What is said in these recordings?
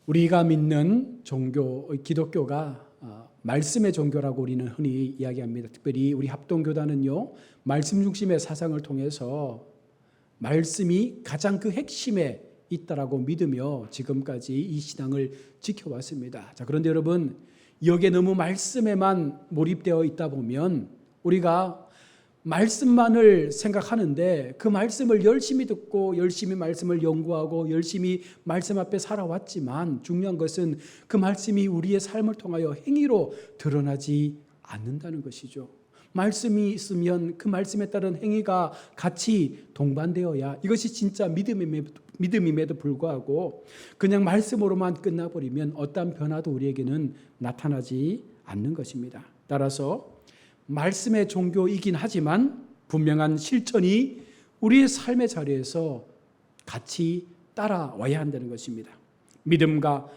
우리가 믿는 종교, 기독교가 말씀의 종교라고 우리는 흔히 이야기합니다. 특별히 우리 합동교단은요, 말씀 중심의 사상을 통해서 말씀이 가장 그 핵심에 있다라고 믿으며 지금까지 이 신앙을 지켜왔습니다. 자, 그런데 여러분, 여기에 너무 말씀에만 몰입되어 있다 보면 우리가 말씀만을 생각하는데 그 말씀을 열심히 듣고 열심히 말씀을 연구하고 열심히 말씀 앞에 살아왔지만 중요한 것은 그 말씀이 우리의 삶을 통하여 행위로 드러나지 않는다는 것이죠. 말씀이 있으면 그 말씀에 따른 행위가 같이 동반되어야 이것이 진짜 믿음임에도 불구하고 그냥 말씀으로만 끝나버리면 어떠한 변화도 우리에게는 나타나지 않는 것입니다. 따라서 말씀의 종교이긴 하지만 분명한 실천이 우리의 삶의 자리에서 같이 따라와야 한다는 것입니다. 믿음과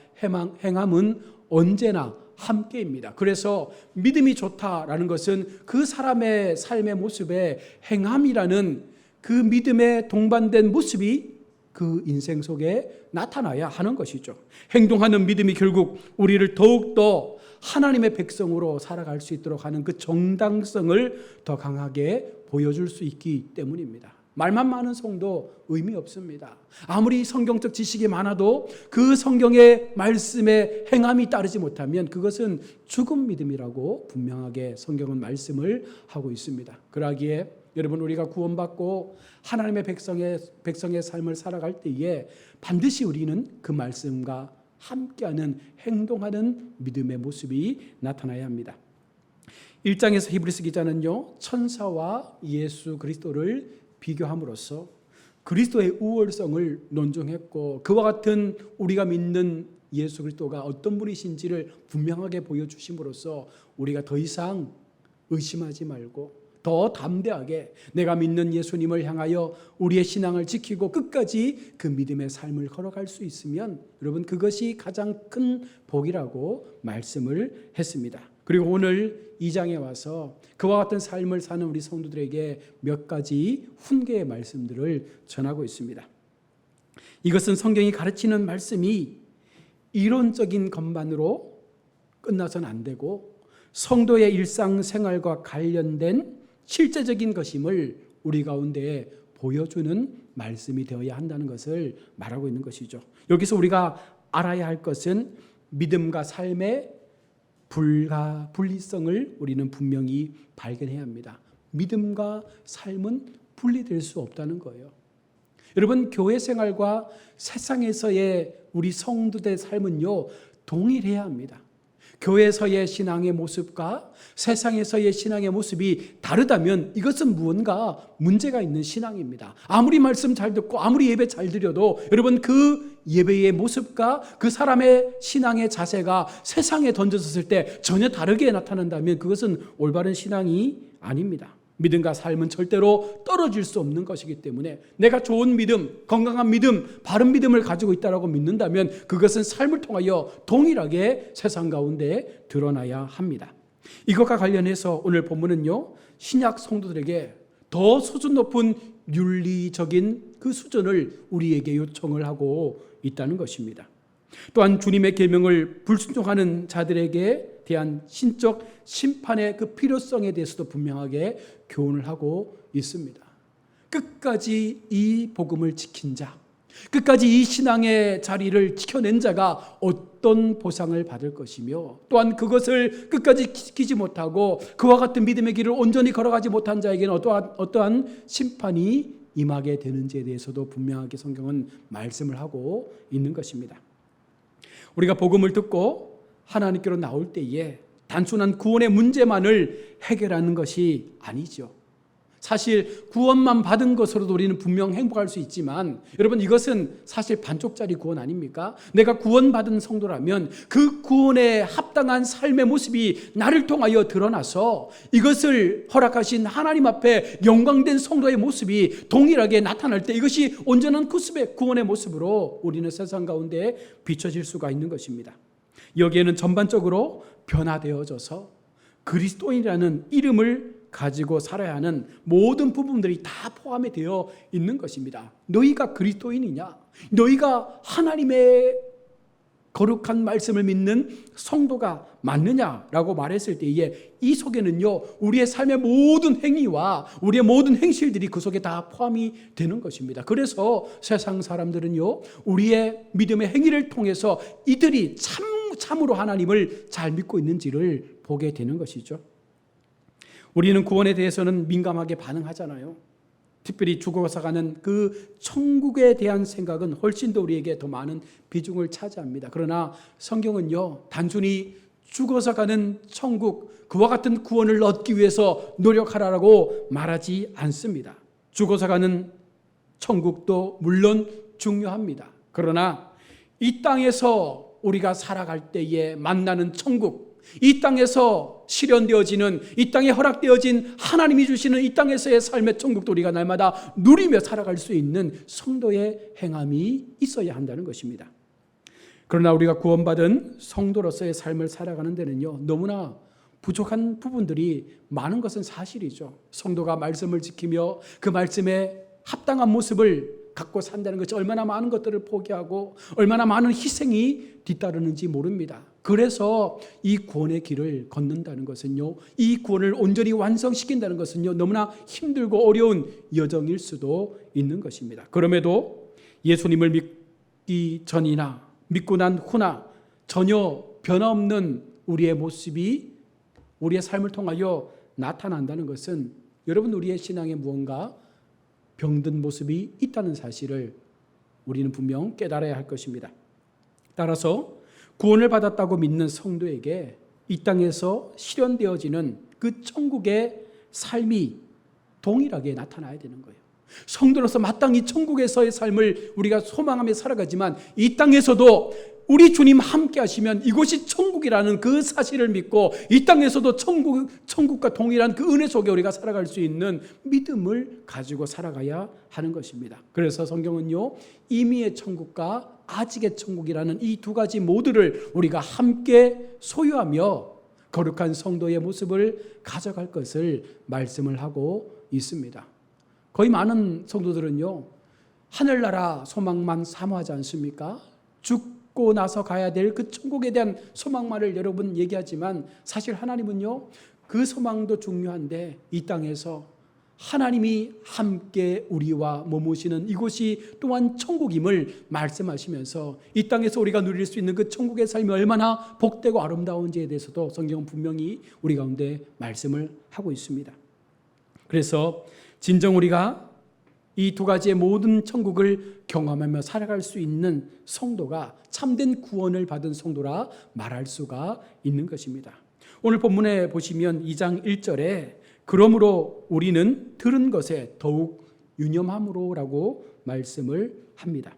행함은 언제나 함께입니다. 그래서 믿음이 좋다라는 것은 그 사람의 삶의 모습에 행함이라는 그 믿음에 동반된 모습이 그 인생 속에 나타나야 하는 것이죠. 행동하는 믿음이 결국 우리를 더욱더 하나님의 백성으로 살아갈 수 있도록 하는 그 정당성을 더 강하게 보여줄 수 있기 때문입니다. 말만 많은 성도 의미 없습니다. 아무리 성경적 지식이 많아도 그 성경의 말씀에 행함이 따르지 못하면 그것은 죽은 믿음이라고 분명하게 성경은 말씀을 하고 있습니다. 그러기에 여러분, 우리가 구원받고 하나님의 백성의 삶을 살아갈 때에 반드시 우리는 그 말씀과 함께하는 행동하는 믿음의 모습이 나타나야 합니다. 1장에서 히브리서 기자는요, 천사와 예수 그리스도를 비교함으로써 그리스도의 우월성을 논증했고 그와 같은 우리가 믿는 예수 그리스도가 어떤 분이신지를 분명하게 보여주심으로써 우리가 더 이상 의심하지 말고 더 담대하게 내가 믿는 예수님을 향하여 우리의 신앙을 지키고 끝까지 그 믿음의 삶을 걸어갈 수 있으면 여러분, 그것이 가장 큰 복이라고 말씀을 했습니다. 그리고 오늘 2장에 와서 그와 같은 삶을 사는 우리 성도들에게 몇 가지 훈계의 말씀들을 전하고 있습니다. 이것은 성경이 가르치는 말씀이 이론적인 것만으로 끝나서는 안 되고 성도의 일상생활과 관련된 실제적인 것임을 우리 가운데 보여주는 말씀이 되어야 한다는 것을 말하고 있는 것이죠. 여기서 우리가 알아야 할 것은 믿음과 삶의 분리성을 우리는 분명히 발견해야 합니다. 믿음과 삶은 분리될 수 없다는 거예요. 여러분, 교회 생활과 세상에서의 우리 성도들의 삶은요, 동일해야 합니다. 교회에서의 신앙의 모습과 세상에서의 신앙의 모습이 다르다면 이것은 무언가 문제가 있는 신앙입니다. 아무리 말씀 잘 듣고 아무리 예배 잘 드려도 여러분, 그 예배의 모습과 그 사람의 신앙의 자세가 세상에 던져졌을 때 전혀 다르게 나타난다면 그것은 올바른 신앙이 아닙니다. 믿음과 삶은 절대로 떨어질 수 없는 것이기 때문에 내가 좋은 믿음, 건강한 믿음, 바른 믿음을 가지고 있다고 믿는다면 그것은 삶을 통하여 동일하게 세상 가운데 드러나야 합니다. 이것과 관련해서 오늘 본문은요, 신약 성도들에게 더 수준 높은 윤리적인 그 수준을 우리에게 요청을 하고 있다는 것입니다. 또한 주님의 계명을 불순종하는 자들에게 대한 신적 심판의 그 필요성에 대해서도 분명하게 교훈을 하고 있습니다. 끝까지 이 복음을 지킨 자, 끝까지 이 신앙의 자리를 지켜낸 자가 어떤 보상을 받을 것이며 또한 그것을 끝까지 지키지 못하고 그와 같은 믿음의 길을 온전히 걸어가지 못한 자에게는 어떠한 심판이 임하게 되는지에 대해서도 분명하게 성경은 말씀을 하고 있는 것입니다. 우리가 복음을 듣고 하나님께로 나올 때에 단순한 구원의 문제만을 해결하는 것이 아니죠. 사실 구원만 받은 것으로도 우리는 분명 행복할 수 있지만 여러분, 이것은 사실 반쪽짜리 구원 아닙니까? 내가 구원받은 성도라면 그 구원에 합당한 삶의 모습이 나를 통하여 드러나서 이것을 허락하신 하나님 앞에 영광된 성도의 모습이 동일하게 나타날 때 이것이 온전한 구원의 모습으로 우리는 세상 가운데 비춰질 수가 있는 것입니다. 여기에는 전반적으로 변화되어져서 그리스도인이라는 이름을 가지고 살아야 하는 모든 부분들이 다 포함이 되어 있는 것입니다. 너희가 그리스도인이냐? 너희가 하나님의 거룩한 말씀을 믿는 성도가 맞느냐라고 말했을 때에 이 속에는요, 우리의 삶의 모든 행위와 우리의 모든 행실들이 그 속에 다 포함이 되는 것입니다. 그래서 세상 사람들은요, 우리의 믿음의 행위를 통해서 이들이 참으로 하나님을 잘 믿고 있는지를 보게 되는 것이죠. 우리는 구원에 대해서는 민감하게 반응하잖아요. 특별히 죽어서 가는 그 천국에 대한 생각은 훨씬 더 우리에게 더 많은 비중을 차지합니다. 그러나 성경은요, 단순히 죽어서 가는 천국, 그와 같은 구원을 얻기 위해서 노력하라고 말하지 않습니다. 죽어서 가는 천국도 물론 중요합니다. 그러나 이 땅에서 우리가 살아갈 때에 만나는 천국, 이 땅에서 실현되어지는, 이 땅에 허락되어진 하나님이 주시는 이 땅에서의 삶의 천국도 우리가 날마다 누리며 살아갈 수 있는 성도의 행함이 있어야 한다는 것입니다. 그러나 우리가 구원받은 성도로서의 삶을 살아가는 데는요, 너무나 부족한 부분들이 많은 것은 사실이죠. 성도가 말씀을 지키며 그 말씀에 합당한 모습을 갖고 산다는 것이 얼마나 많은 것들을 포기하고 얼마나 많은 희생이 뒤따르는지 모릅니다. 그래서 이 구원의 길을 걷는다는 것은요, 이 구원을 온전히 완성시킨다는 것은요, 너무나 힘들고 어려운 여정일 수도 있는 것입니다. 그럼에도 예수님을 믿기 전이나 믿고 난 후나 전혀 변화없는 우리의 모습이 우리의 삶을 통하여 나타난다는 것은 여러분, 우리의 신앙에 무언가 병든 모습이 있다는 사실을 우리는 분명 깨달아야 할 것입니다. 따라서 구원을 받았다고 믿는 성도에게 이 땅에서 실현되어지는 그 천국의 삶이 동일하게 나타나야 되는 거예요. 성도로서 마땅히 천국에서의 삶을 우리가 소망하며 살아가지만 이 땅에서도 우리 주님 함께 하시면 이곳이 천국이라는 그 사실을 믿고 이 땅에서도 천국과 동일한 그 은혜 속에 우리가 살아갈 수 있는 믿음을 가지고 살아가야 하는 것입니다. 그래서 성경은요, 이미의 천국과 아직의 천국이라는 이 두 가지 모두를 우리가 함께 소유하며 거룩한 성도의 모습을 가져갈 것을 말씀을 하고 있습니다. 거의 많은 성도들은요, 하늘나라 소망만 사모하지 않습니까? 죽고 나서 가야 될 그 천국에 대한 소망만을 여러분 얘기하지만 사실 하나님은요, 그 소망도 중요한데 이 땅에서 하나님이 함께 우리와 머무시는 이곳이 또한 천국임을 말씀하시면서 이 땅에서 우리가 누릴 수 있는 그 천국의 삶이 얼마나 복되고 아름다운지에 대해서도 성경은 분명히 우리 가운데 말씀을 하고 있습니다. 그래서 진정 우리가 이 두 가지의 모든 천국을 경험하며 살아갈 수 있는 성도가 참된 구원을 받은 성도라 말할 수가 있는 것입니다. 오늘 본문에 보시면 2장 1절에 그러므로 우리는 들은 것에 더욱 유념함으로라고 말씀을 합니다.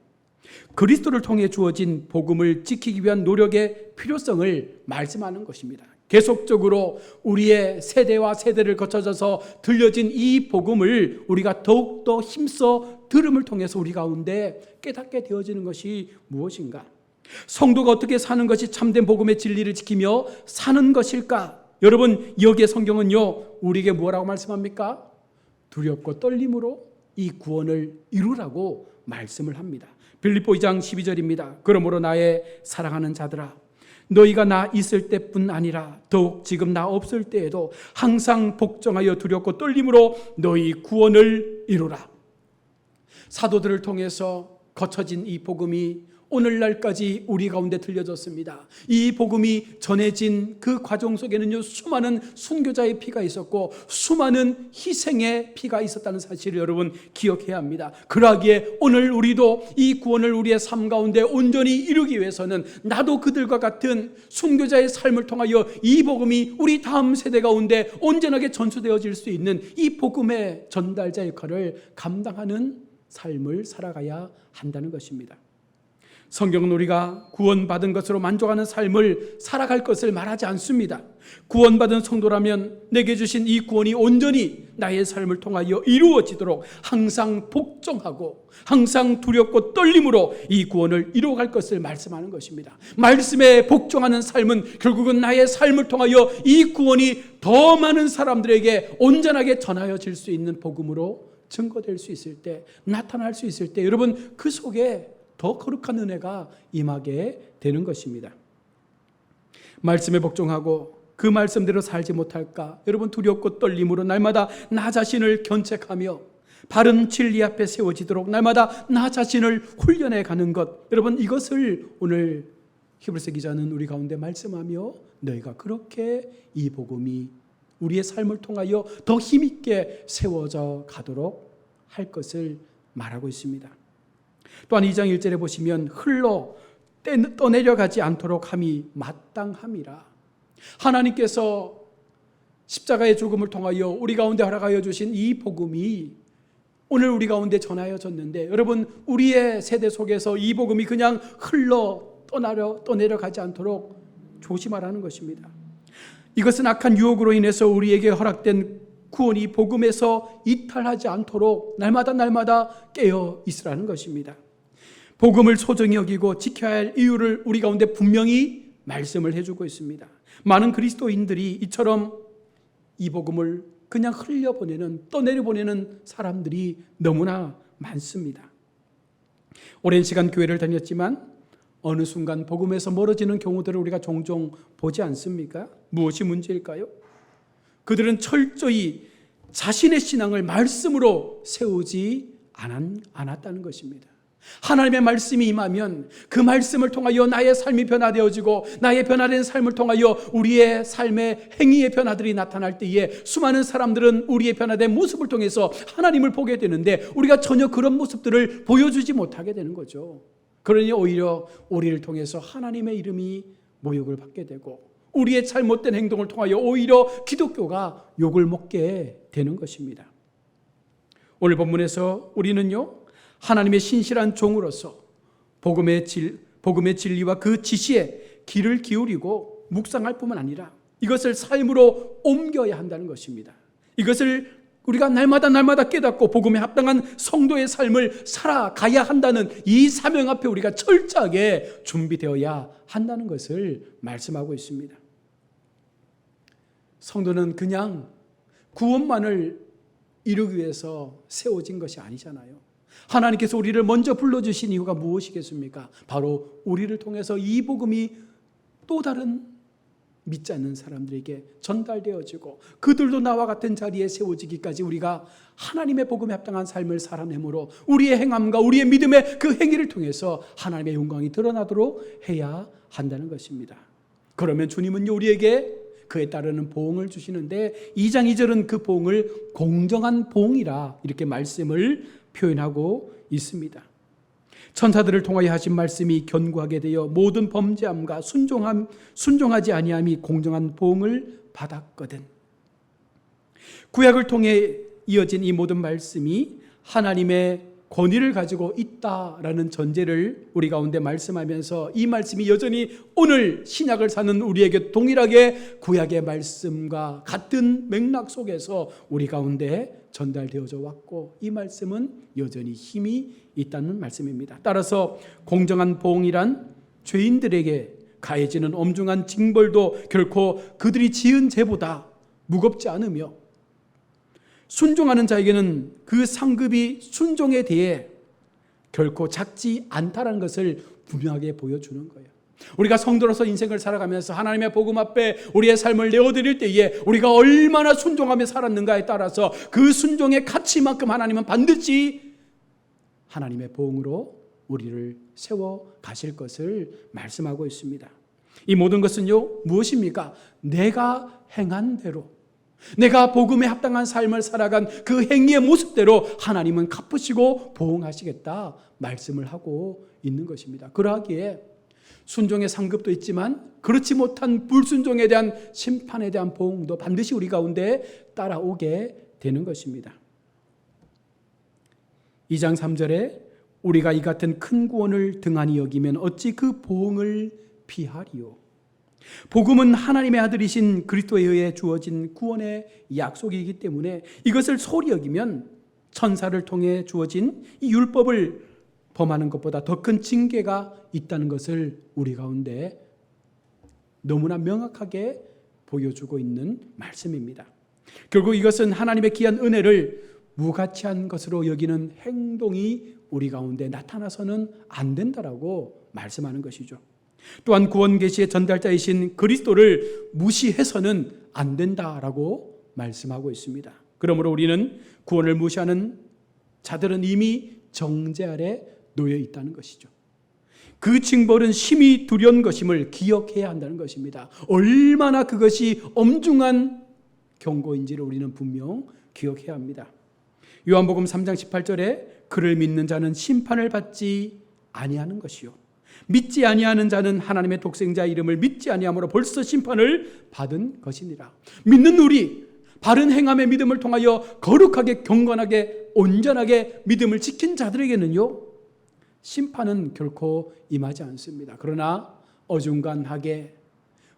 그리스도를 통해 주어진 복음을 지키기 위한 노력의 필요성을 말씀하는 것입니다. 계속적으로 우리의 세대와 세대를 거쳐져서 들려진 이 복음을 우리가 더욱더 힘써 들음을 통해서 우리 가운데 깨닫게 되어지는 것이 무엇인가? 성도가 어떻게 사는 것이 참된 복음의 진리를 지키며 사는 것일까? 여러분, 여기에 성경은요, 우리에게 뭐라고 말씀합니까? 두렵고 떨림으로 이 구원을 이루라고 말씀을 합니다. 빌립보 2장 12절입니다. 그러므로 나의 사랑하는 자들아, 너희가 나 있을 때뿐 아니라 더욱 지금 나 없을 때에도 항상 복종하여 두렵고 떨림으로 너희 구원을 이루라. 사도들을 통해서 거쳐진 이 복음이 오늘날까지 우리 가운데 들려졌습니다. 이 복음이 전해진 그 과정 속에는요, 수많은 순교자의 피가 있었고 수많은 희생의 피가 있었다는 사실을 여러분 기억해야 합니다. 그러기에 오늘 우리도 이 구원을 우리의 삶 가운데 온전히 이루기 위해서는 나도 그들과 같은 순교자의 삶을 통하여 이 복음이 우리 다음 세대 가운데 온전하게 전수되어질 수 있는 이 복음의 전달자 역할을 감당하는 삶을 살아가야 한다는 것입니다. 성경은 우리가 구원받은 것으로 만족하는 삶을 살아갈 것을 말하지 않습니다. 구원받은 성도라면 내게 주신 이 구원이 온전히 나의 삶을 통하여 이루어지도록 항상 복종하고 항상 두렵고 떨림으로 이 구원을 이루어갈 것을 말씀하는 것입니다. 말씀에 복종하는 삶은 결국은 나의 삶을 통하여 이 구원이 더 많은 사람들에게 온전하게 전하여질 수 있는 복음으로 증거될 수 있을 때, 나타날 수 있을 때 여러분 그 속에 더 거룩한 은혜가 임하게 되는 것입니다. 말씀에 복종하고 그 말씀대로 살지 못할까? 여러분 두렵고 떨림으로 날마다 나 자신을 견책하며 바른 진리 앞에 세워지도록 날마다 나 자신을 훈련해 가는 것, 여러분 이것을 오늘 히브리서 기자는 우리 가운데 말씀하며 너희가 그렇게 이 복음이 우리의 삶을 통하여 더 힘있게 세워져 가도록 할 것을 말하고 있습니다. 또한 2장 1절에 보시면 흘러 떠내려가지 않도록 함이 마땅함이라. 하나님께서 십자가의 죽음을 통하여 우리 가운데 허락하여 주신 이 복음이 오늘 우리 가운데 전하여졌는데, 여러분 우리의 세대 속에서 이 복음이 그냥 흘러 떠내려가지 않도록 조심하라는 것입니다. 이것은 악한 유혹으로 인해서 우리에게 허락된 구원이 복음에서 이탈하지 않도록 날마다 깨어 있으라는 것입니다. 복음을 소중히 여기고 지켜야 할 이유를 우리 가운데 분명히 말씀을 해주고 있습니다. 많은 그리스도인들이 이처럼 이 복음을 그냥 흘려보내는, 떠내려보내는 사람들이 너무나 많습니다. 오랜 시간 교회를 다녔지만 어느 순간 복음에서 멀어지는 경우들을 우리가 종종 보지 않습니까? 무엇이 문제일까요? 그들은 철저히 자신의 신앙을 말씀으로 세우지 않았다는 것입니다. 하나님의 말씀이 임하면 그 말씀을 통하여 나의 삶이 변화되어지고 나의 변화된 삶을 통하여 우리의 삶의 행위의 변화들이 나타날 때에 수많은 사람들은 우리의 변화된 모습을 통해서 하나님을 보게 되는데 우리가 전혀 그런 모습들을 보여주지 못하게 되는 거죠. 그러니 오히려 우리를 통해서 하나님의 이름이 모욕을 받게 되고 우리의 잘못된 행동을 통하여 오히려 기독교가 욕을 먹게 되는 것입니다. 오늘 본문에서 우리는요, 하나님의 신실한 종으로서 복음의 진리와 그 지시에 귀를 기울이고 묵상할 뿐만 아니라 이것을 삶으로 옮겨야 한다는 것입니다. 이것을 우리가 날마다 깨닫고 복음에 합당한 성도의 삶을 살아가야 한다는 이 사명 앞에 우리가 철저하게 준비되어야 한다는 것을 말씀하고 있습니다. 성도는 그냥 구원만을 이루기 위해서 세워진 것이 아니잖아요. 하나님께서 우리를 먼저 불러주신 이유가 무엇이겠습니까? 바로 우리를 통해서 이 복음이 또 다른 믿지 않는 사람들에게 전달되어지고 그들도 나와 같은 자리에 세워지기까지 우리가 하나님의 복음에 합당한 삶을 살아내므로 우리의 행함과 우리의 믿음의 그 행위를 통해서 하나님의 영광이 드러나도록 해야 한다는 것입니다. 그러면 주님은요, 우리에게 그에 따르는 보응을 주시는데 2장 2절은 그 보응을 공정한 보응이라 이렇게 말씀을 표현하고 있습니다. 천사들을 통하여 하신 말씀이 견고하게 되어 모든 범죄함과 순종하지 아니함이 공정한 보응을 받았거든. 구약을 통해 이어진 이 모든 말씀이 하나님의 권위를 가지고 있다라는 전제를 우리 가운데 말씀하면서 이 말씀이 여전히 오늘 신약을 사는 우리에게 동일하게 구약의 말씀과 같은 맥락 속에서 우리 가운데 전달되어져 왔고 이 말씀은 여전히 힘이 있다는 말씀입니다. 따라서 공정한 보응이란 죄인들에게 가해지는 엄중한 징벌도 결코 그들이 지은 죄보다 무겁지 않으며 순종하는 자에게는 그 상급이 순종에 대해 결코 작지 않다는 것을 분명하게 보여주는 거예요. 우리가 성도로서 인생을 살아가면서 하나님의 복음 앞에 우리의 삶을 내어드릴 때에 우리가 얼마나 순종하며 살았는가에 따라서 그 순종의 가치만큼 하나님은 반드시 하나님의 보응으로 우리를 세워 가실 것을 말씀하고 있습니다. 이 모든 것은요, 무엇입니까? 내가 행한 대로, 내가 복음에 합당한 삶을 살아간 그 행위의 모습대로 하나님은 갚으시고 보응하시겠다 말씀을 하고 있는 것입니다. 그러하기에 순종의 상급도 있지만 그렇지 못한 불순종에 대한 심판에 대한 보응도 반드시 우리 가운데 따라오게 되는 것입니다. 2장 3절에 우리가 이 같은 큰 구원을 등한히 여기면 어찌 그 보응을 피하리요. 복음은 하나님의 아들이신 그리스도에 의해 주어진 구원의 약속이기 때문에 이것을 소홀히 여기면 천사를 통해 주어진 이 율법을 범하는 것보다 더 큰 징계가 있다는 것을 우리 가운데 너무나 명확하게 보여주고 있는 말씀입니다. 결국 이것은 하나님의 귀한 은혜를 무가치한 것으로 여기는 행동이 우리 가운데 나타나서는 안 된다라고 말씀하는 것이죠. 또한 구원 계시의 전달자이신 그리스도를 무시해서는 안 된다라고 말씀하고 있습니다. 그러므로 우리는 구원을 무시하는 자들은 이미 정죄 아래 놓여 있다는 것이죠. 그 징벌은 심히 두려운 것임을 기억해야 한다는 것입니다. 얼마나 그것이 엄중한 경고인지를 우리는 분명 기억해야 합니다. 요한복음 3장 18절에 그를 믿는 자는 심판을 받지 아니하는 것이요 믿지 아니하는 자는 하나님의 독생자 이름을 믿지 아니함으로 벌써 심판을 받은 것이니라. 믿는 우리 바른 행함의 믿음을 통하여 거룩하게 경건하게 온전하게 믿음을 지킨 자들에게는요 심판은 결코 임하지 않습니다. 그러나 어중간하게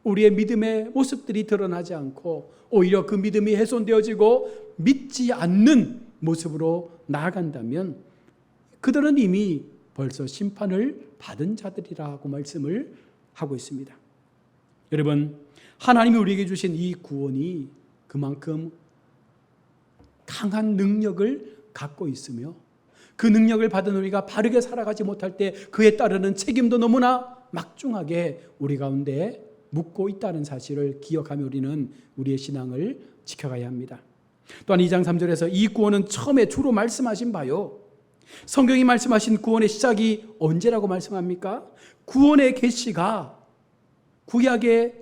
우리의 믿음의 모습들이 드러나지 않고 오히려 그 믿음이 훼손되어지고 믿지 않는 모습으로 나아간다면 그들은 이미 벌써 심판을 받은 자들이라고 말씀을 하고 있습니다. 여러분, 하나님이 우리에게 주신 이 구원이 그만큼 강한 능력을 갖고 있으며 그 능력을 받은 우리가 바르게 살아가지 못할 때 그에 따르는 책임도 너무나 막중하게 우리 가운데 묻고 있다는 사실을 기억하며 우리는 우리의 신앙을 지켜가야 합니다. 또한 2장 3절에서 이 구원은 처음에 주로 말씀하신 바요. 성경이 말씀하신 구원의 시작이 언제라고 말씀합니까? 구원의 계시가 구약의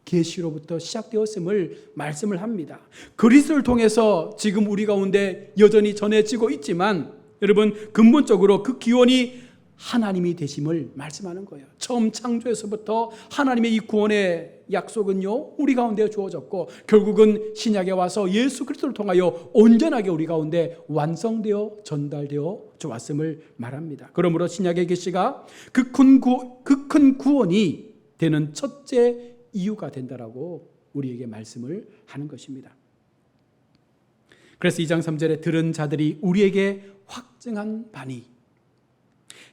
계시로부터 시작되었음을 말씀을 합니다. 그리스도를 통해서 지금 우리 가운데 여전히 전해지고 있지만 여러분 근본적으로 그 기원이 하나님이 되심을 말씀하는 거예요. 처음 창조에서부터 하나님의 이 구원의 약속은요 우리 가운데 주어졌고 결국은 신약에 와서 예수 그리스도를 통하여 온전하게 우리 가운데 완성되어 전달되어 왔음을 말합니다. 그러므로 신약의 계시가 그 큰 구원이 되는 첫째 이유가 된다라고 우리에게 말씀을 하는 것입니다. 그래서 2장 3절에 들은 자들이 우리에게 확증한 바니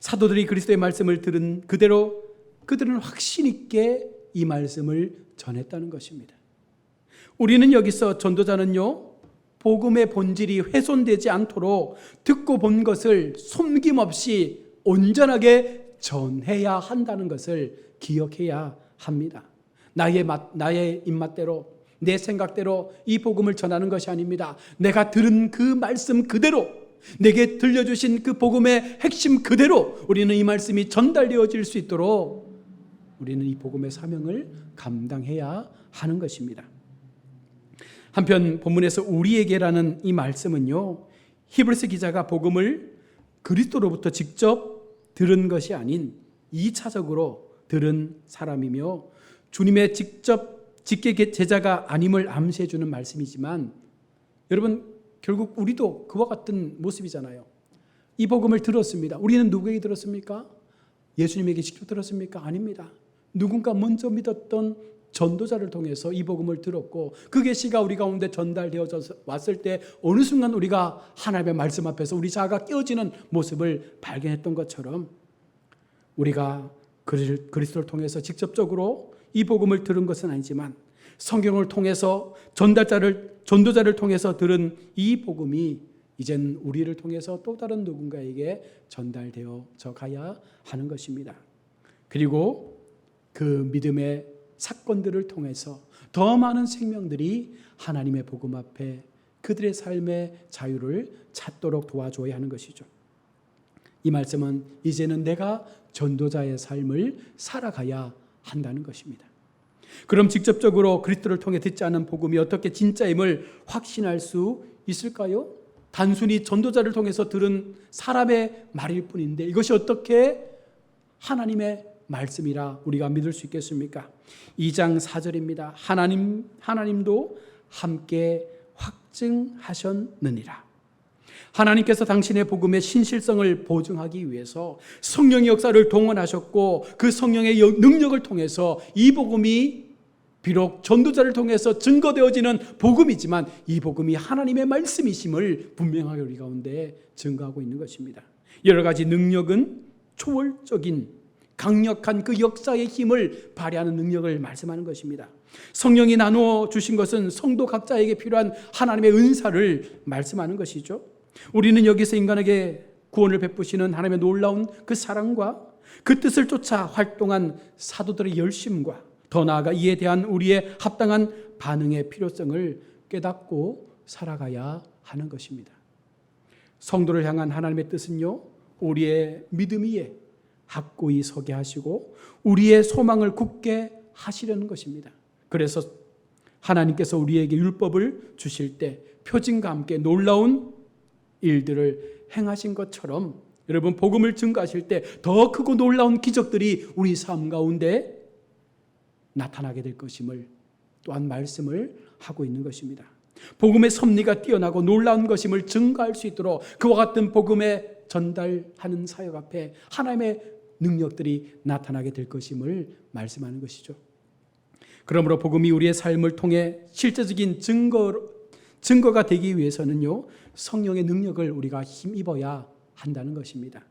사도들이 그리스도의 말씀을 들은 그대로 그들은 확신 있게 이 말씀을 전했다는 것입니다. 우리는 여기서 전도자는요 복음의 본질이 훼손되지 않도록 듣고 본 것을 숨김없이 온전하게 전해야 한다는 것을 기억해야 합니다. 나의 입맛대로 내 생각대로 이 복음을 전하는 것이 아닙니다. 내가 들은 그 말씀 그대로 내게 들려주신 그 복음의 핵심 그대로 우리는 이 말씀이 전달되어질 수 있도록 우리는 이 복음의 사명을 감당해야 하는 것입니다. 한편 본문에서 우리에게라는 이 말씀은요 히브리서 기자가 복음을 그리스도로부터 직접 들은 것이 아닌 2차적으로 들은 사람이며 주님의 직접 직계 제자가 아님을 암시해 주는 말씀이지만 여러분 결국 우리도 그와 같은 모습이잖아요. 이 복음을 들었습니다. 우리는 누구에게 들었습니까? 예수님에게 직접 들었습니까? 아닙니다. 누군가 먼저 믿었던 전도자를 통해서 이 복음을 들었고 그 계시가 우리 가운데 전달되어져 왔을 때 어느 순간 우리가 하나님의 말씀 앞에서 우리 자아가 깨어지는 모습을 발견했던 것처럼 우리가 그리스도를 통해서 직접적으로 이 복음을 들은 것은 아니지만 성경을 통해서 전도자를 통해서 들은 이 복음이 이젠 우리를 통해서 또 다른 누군가에게 전달되어져 가야 하는 것입니다. 그리고 그 믿음의 사건들을 통해서 더 많은 생명들이 하나님의 복음 앞에 그들의 삶의 자유를 찾도록 도와줘야 하는 것이죠. 이 말씀은 이제는 내가 전도자의 삶을 살아가야 한다는 것입니다. 그럼 직접적으로 그리스도를 통해 듣지 않은 복음이 어떻게 진짜임을 확신할 수 있을까요? 단순히 전도자를 통해서 들은 사람의 말일 뿐인데 이것이 어떻게 하나님의 말씀이라 우리가 믿을 수 있겠습니까? 2장 4절입니다. 하나님도 함께 확증하셨느니라. 하나님께서 당신의 복음의 신실성을 보증하기 위해서 성령의 역사를 동원하셨고 그 성령의 능력을 통해서 이 복음이 비록 전도자를 통해서 증거되어지는 복음이지만 이 복음이 하나님의 말씀이심을 분명하게 우리 가운데 증거하고 있는 것입니다. 여러 가지 능력은 초월적인 강력한 그 역사의 힘을 발휘하는 능력을 말씀하는 것입니다. 성령이 나누어 주신 것은 성도 각자에게 필요한 하나님의 은사를 말씀하는 것이죠. 우리는 여기서 인간에게 구원을 베푸시는 하나님의 놀라운 그 사랑과 그 뜻을 쫓아 활동한 사도들의 열심과 더 나아가 이에 대한 우리의 합당한 반응의 필요성을 깨닫고 살아가야 하는 것입니다. 성도를 향한 하나님의 뜻은요, 우리의 믿음 위에 확고히 서게 하시고 우리의 소망을 굳게 하시려는 것입니다. 그래서 하나님께서 우리에게 율법을 주실 때 표징과 함께 놀라운 일들을 행하신 것처럼 여러분 복음을 증거하실 때 더 크고 놀라운 기적들이 우리 삶 가운데 나타나게 될 것임을 또한 말씀을 하고 있는 것입니다. 복음의 섭리가 뛰어나고 놀라운 것임을 증거할 수 있도록 그와 같은 복음에 전달하는 사역 앞에 하나님의 능력들이 나타나게 될 것임을 말씀하는 것이죠. 그러므로 복음이 우리의 삶을 통해 실제적인 증거가 되기 위해서는요, 성령의 능력을 우리가 힘입어야 한다는 것입니다.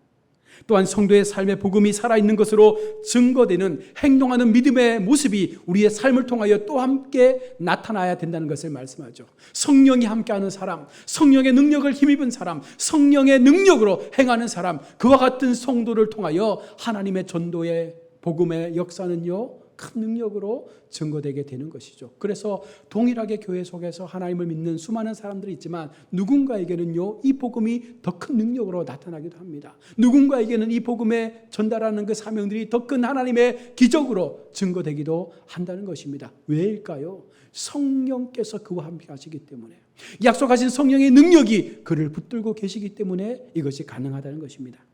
또한 성도의 삶에 복음이 살아있는 것으로 증거되는 행동하는 믿음의 모습이 우리의 삶을 통하여 또 함께 나타나야 된다는 것을 말씀하죠. 성령이 함께하는 사람, 성령의 능력을 힘입은 사람, 성령의 능력으로 행하는 사람, 그와 같은 성도를 통하여 하나님의 전도의 복음의 역사는요, 큰 능력으로 증거되게 되는 것이죠. 그래서 동일하게 교회 속에서 하나님을 믿는 수많은 사람들이 있지만 누군가에게는요, 이 복음이 더 큰 능력으로 나타나기도 합니다. 누군가에게는 이 복음에 전달하는 그 사명들이 더 큰 하나님의 기적으로 증거되기도 한다는 것입니다. 왜일까요? 성령께서 그와 함께 하시기 때문에, 약속하신 성령의 능력이 그를 붙들고 계시기 때문에 이것이 가능하다는 것입니다.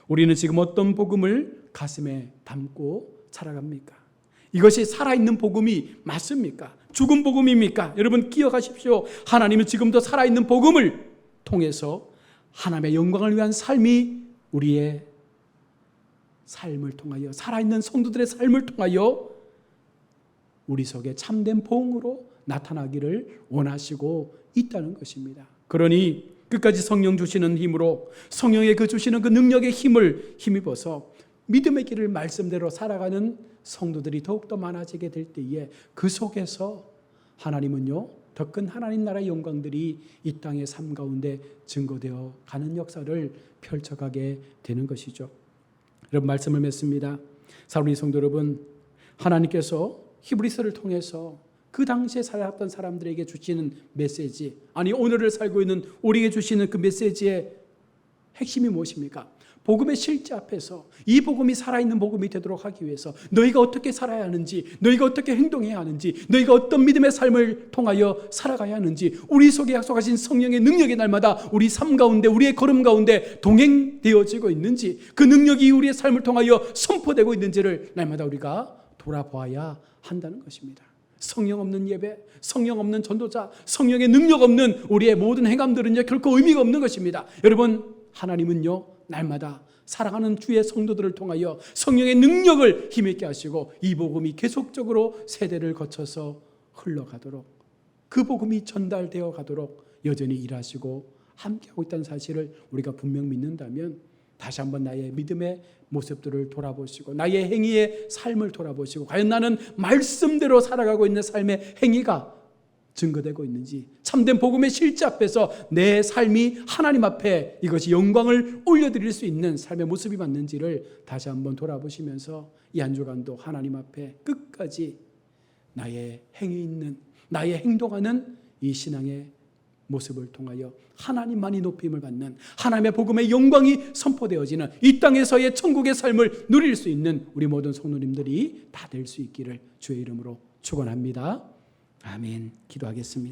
우리는 지금 어떤 복음을 가슴에 담고 살아갑니까? 이것이 살아있는 복음이 맞습니까? 죽은 복음입니까? 여러분 기억하십시오. 하나님은 지금도 살아있는 복음을 통해서 하나님의 영광을 위한 삶이 우리의 삶을 통하여, 살아있는 성도들의 삶을 통하여 우리 속에 참된 보응으로 나타나기를 원하시고 있다는 것입니다. 그러니 끝까지 성령 주시는 힘으로, 성령의 그 주시는 그 능력의 힘을 힘입어서 믿음의 길을 말씀대로 살아가는 성도들이 더욱더 많아지게 될 때에 그 속에서 하나님은요, 더 큰 하나님 나라의 영광들이 이 땅의 삶 가운데 증거되어 가는 역사를 펼쳐가게 되는 것이죠. 여러분 말씀을 맺습니다. 사랑하는 성도 여러분, 하나님께서 히브리서를 통해서 그 당시에 살았던 사람들에게 주시는 메시지, 아니 오늘을 살고 있는 우리에게 주시는 그 메시지의 핵심이 무엇입니까? 복음의 실제 앞에서 이 복음이 살아있는 복음이 되도록 하기 위해서 너희가 어떻게 살아야 하는지, 너희가 어떻게 행동해야 하는지, 너희가 어떤 믿음의 삶을 통하여 살아가야 하는지, 우리 속에 약속하신 성령의 능력이 날마다 우리 삶 가운데, 우리의 걸음 가운데 동행되어지고 있는지, 그 능력이 우리의 삶을 통하여 선포되고 있는지를 날마다 우리가 돌아보아야 한다는 것입니다. 성령 없는 예배, 성령 없는 전도자, 성령의 능력 없는 우리의 모든 행함들은요, 결코 의미가 없는 것입니다. 여러분, 하나님은요, 날마다 사랑하는 주의 성도들을 통하여 성령의 능력을 힘있게 하시고 이 복음이 계속적으로 세대를 거쳐서 흘러가도록, 그 복음이 전달되어 가도록 여전히 일하시고 함께하고 있다는 사실을 우리가 분명 믿는다면 다시 한번 나의 믿음의 모습들을 돌아보시고 나의 행위의 삶을 돌아보시고 과연 나는 말씀대로 살아가고 있는 삶의 행위가 증거되고 있는지, 참된 복음의 실제 앞에서 내 삶이 하나님 앞에 이것이 영광을 올려드릴 수 있는 삶의 모습이 맞는지를 다시 한번 돌아보시면서 이 한 주간도 하나님 앞에 끝까지 나의 행위 있는, 나의 행동하는 이 신앙의 모습을 통하여 하나님만이 높임을 받는, 하나님의 복음의 영광이 선포되어지는 이 땅에서의 천국의 삶을 누릴 수 있는 우리 모든 성도님들이 다 될 수 있기를 주의 이름으로 축원합니다. 아멘. 기도하겠습니다.